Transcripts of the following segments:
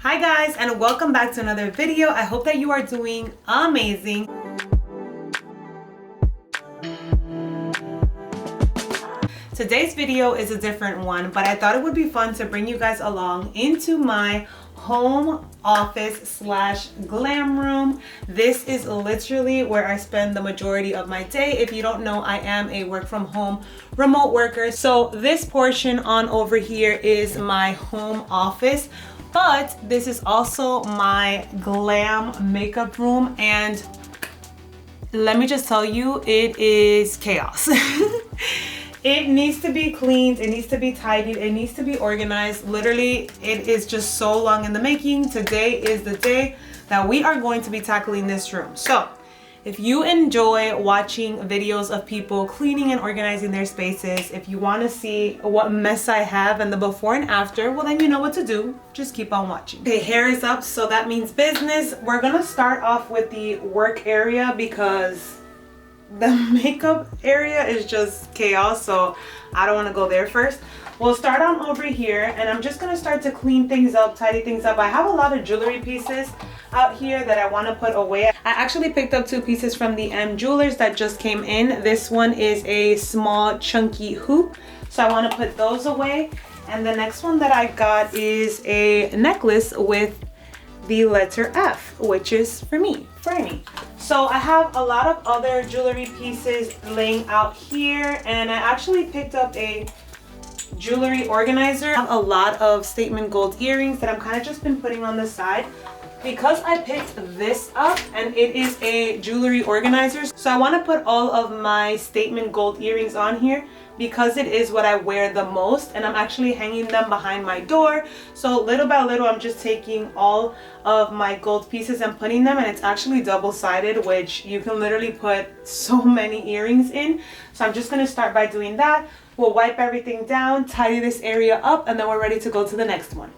Hi guys, and welcome back to another video. I hope that you are doing amazing. Today's video is a different one, but I thought it would be fun to bring you guys along into my home office slash glam room. This is literally where I spend the majority of my day. If you don't know, I am a work from home remote worker. So this portion on over here is my home office, but this is also my glam makeup room, and let me just tell you, it is chaos. It needs to be cleaned, it needs to be tidied, it needs to be organized. Literally, it is just so long in the making. Today is the day that we are going to be tackling this room. So if you enjoy watching videos of people cleaning and organizing their spaces, if you want to see what mess I have and the before and after, well then you know what to do. Just keep on watching. Okay, hair is up, so that means business. We're gonna start off with the work area because the makeup area is just chaos, so I don't want to go there first. We'll start on over here, and I'm just gonna start to clean things up, tidy things up. I have a lot of jewelry pieces out here that I want to put away. I actually picked up two pieces from the M Jewelers that just came in. This one is a small chunky hoop, so I want to put those away. And the next one that I got is a necklace with the letter F, which is for me, Franny. So I have a lot of other jewelry pieces laying out here, and I actually picked up a jewelry organizer. I have a lot of statement gold earrings that I'm kind of just been putting on the side because I picked this up and it is a jewelry organizer. So I want to put all of my statement gold earrings on here because it is what I wear the most, and I'm actually hanging them behind my door. So little by little, I'm just taking all of my gold pieces and putting them, and it's actually double-sided, which you can literally put so many earrings in. So I'm just gonna start by doing that. We'll wipe everything down, tidy this area up, and then we're ready to go to the next one.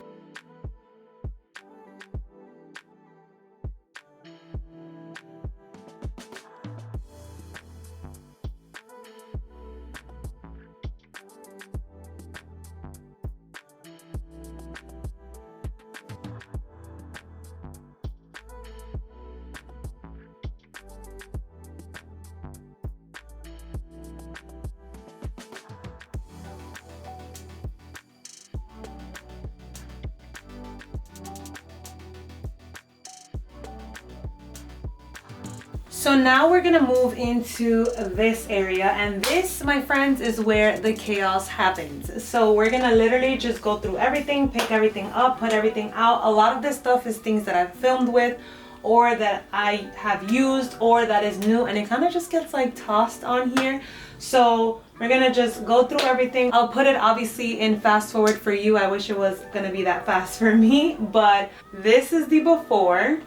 So now we're gonna move into this area, and this, my friends, is where the chaos happens. So we're gonna literally just go through everything, pick everything up, put everything out. A lot of this stuff is things that I've filmed with, or that I have used, or that is new, and it kind of just gets like tossed on here. So we're gonna just go through everything. I'll put it obviously in fast forward for you. I wish it was gonna be that fast for me, but this is the before.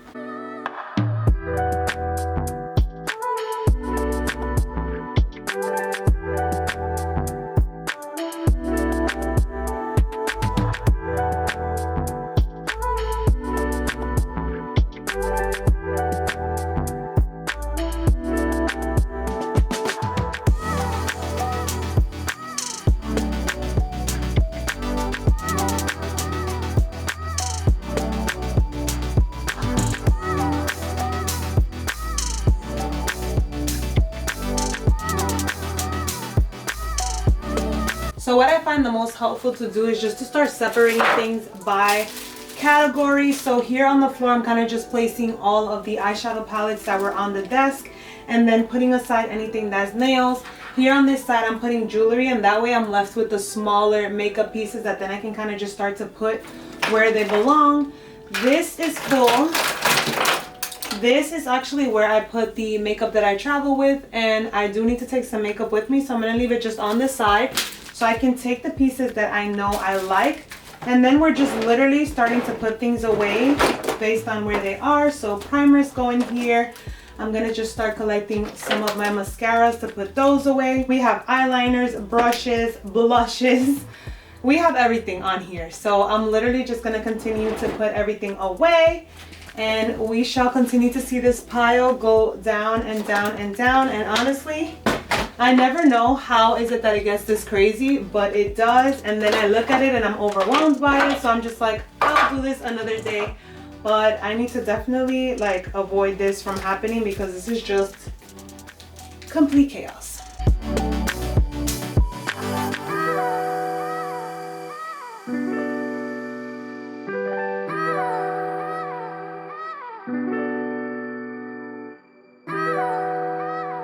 So what I find the most helpful to do is just to start separating things by category. So here on the floor, I'm kind of just placing all of the eyeshadow palettes that were on the desk, and then putting aside anything that's nails. Here on this side, I'm putting jewelry, and that way I'm left with the smaller makeup pieces that then I can kind of just start to put where they belong. This is cool. This is actually where I put the makeup that I travel with, and I do need to take some makeup with me, so I'm going to leave it just on this side so I can take the pieces that I know I like, and then we're just literally starting to put things away based on where they are. So primers go in here. I'm gonna just start collecting some of my mascaras to put those away. We have eyeliners, brushes, blushes. We have everything on here. So I'm literally just gonna continue to put everything away, and we shall continue to see this pile go down and down and down. And honestly, I never know how is it that it gets this crazy, but it does. And then I look at it and I'm overwhelmed by it. So I'm just like, I'll do this another day. But I need to definitely like avoid this from happening because this is just complete chaos.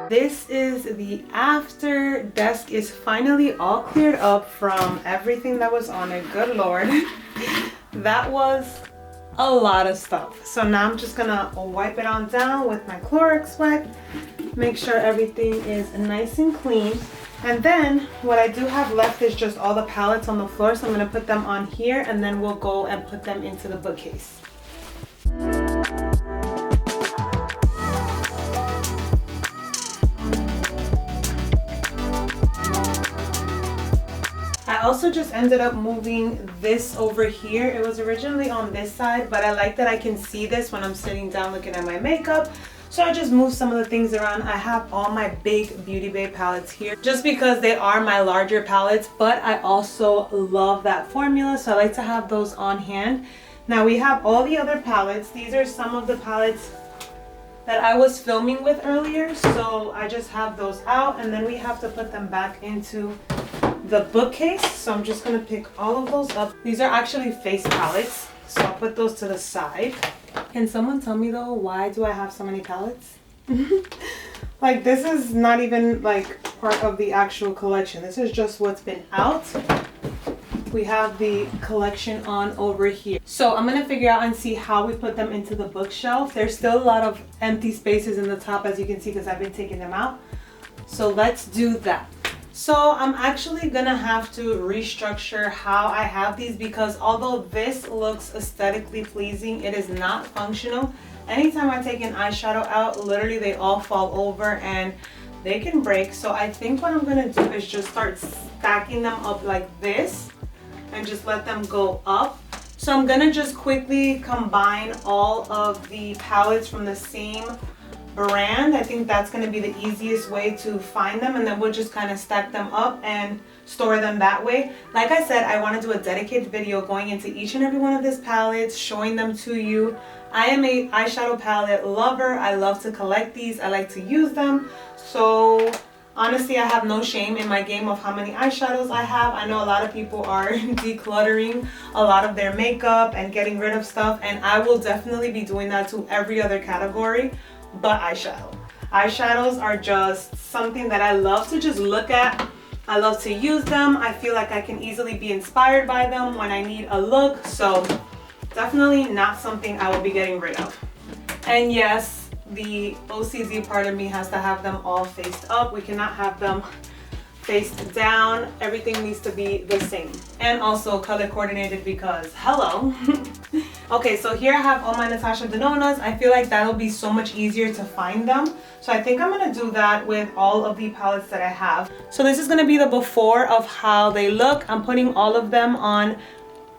This is the after. Desk is finally all cleared up from everything that was on it. Good Lord. That was a lot of stuff. So now I'm just gonna wipe it on down with my Clorox wipe. Make sure everything is nice and clean. And then what I do have left is just all the palettes on the floor. So I'm gonna put them on here and then we'll go and put them into the bookcase. I also just ended up moving this over here. It was originally on this side, but I like that I can see this when I'm sitting down looking at my makeup. So I just moved some of the things around. I have all my big Beauty Bay palettes here just because they are my larger palettes, but I also love that formula. So I like to have those on hand. Now we have all the other palettes. These are some of the palettes that I was filming with earlier. So I just have those out and then we have to put them back into the bookcase. So I'm just gonna pick all of those up. These are actually face palettes, so I'll put those to the side. Can someone tell me though, why do I have so many palettes? Like this is not even like part of the actual collection. This is just what's been out. We have the collection on over here. So I'm gonna figure out and see how we put them into the bookshelf. There's still a lot of empty spaces in the top, as you can see, because I've been taking them out. So let's do that. So I'm actually gonna have to restructure how I have these because although this looks aesthetically pleasing, it is not functional. Anytime I take an eyeshadow out, literally they all fall over and they can break. So I think what I'm gonna do is just start stacking them up like this and just let them go up. So I'm gonna just quickly combine all of the palettes from the same brand. I think that's going to be the easiest way to find them, and then we'll just kind of stack them up and store them that way. Like I said, I want to do a dedicated video going into each and every one of these palettes, showing them to you. I am a eyeshadow palette lover. I love to collect these. I like to use them. So honestly, I have no shame in my game of how many eyeshadows I have. I know a lot of people are decluttering a lot of their makeup and getting rid of stuff, and I will definitely be doing that to every other category. But eyeshadows are just something that I love to just look at. I love to use them. I feel like I can easily be inspired by them when I need a look. So definitely not something I will be getting rid of. And yes, the OCD part of me has to have them all faced up. We cannot have them faced down. Everything needs to be the same. And also color coordinated because hello. Okay, so here I have all my Natasha Denonas. I feel like that'll be so much easier to find them. So I think I'm gonna do that with all of the palettes that I have. So this is gonna be the before of how they look. I'm putting all of them on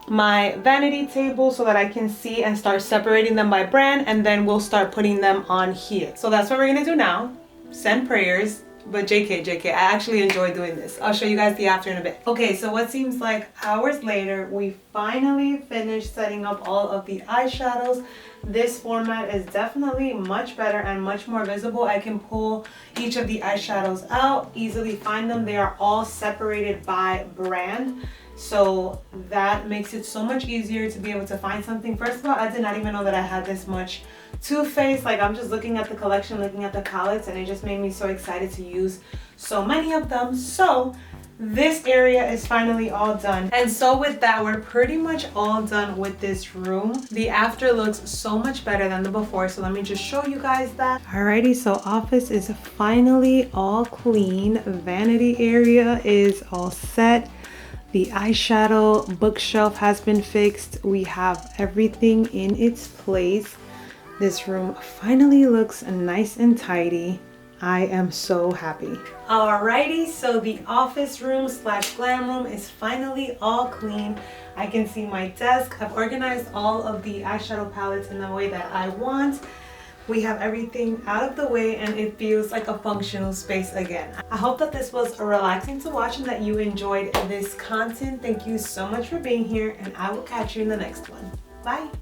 my vanity table so that I can see and start separating them by brand, and then we'll start putting them on here. So that's what we're gonna do now. Send prayers. But JK, I actually enjoy doing this. I'll show you guys the after in a bit. Okay, so what seems like hours later, we finally finished setting up all of the eyeshadows. This format is definitely much better and much more visible. I can pull each of the eyeshadows out, easily find them. They are all separated by brand. So that makes it so much easier to be able to find something. First of all, I did not even know that I had this much Too Faced. Like, I'm just looking at the collection, looking at the palettes, and it just made me so excited to use so many of them. So this area is finally all done. And so with that, we're pretty much all done with this room. The after looks so much better than the before, so let me just show you guys that. Alrighty, so office is finally all clean. Vanity area is all set. The eyeshadow bookshelf has been fixed. We have everything in its place. This room finally looks nice and tidy. I am so happy. Alrighty, so the office room slash glam room is finally all clean. I can see my desk. I've organized all of the eyeshadow palettes in the way that I want. We have everything out of the way and it feels like a functional space again. I hope that this was relaxing to watch and that you enjoyed this content. Thank you so much for being here, and I will catch you in the next one. Bye.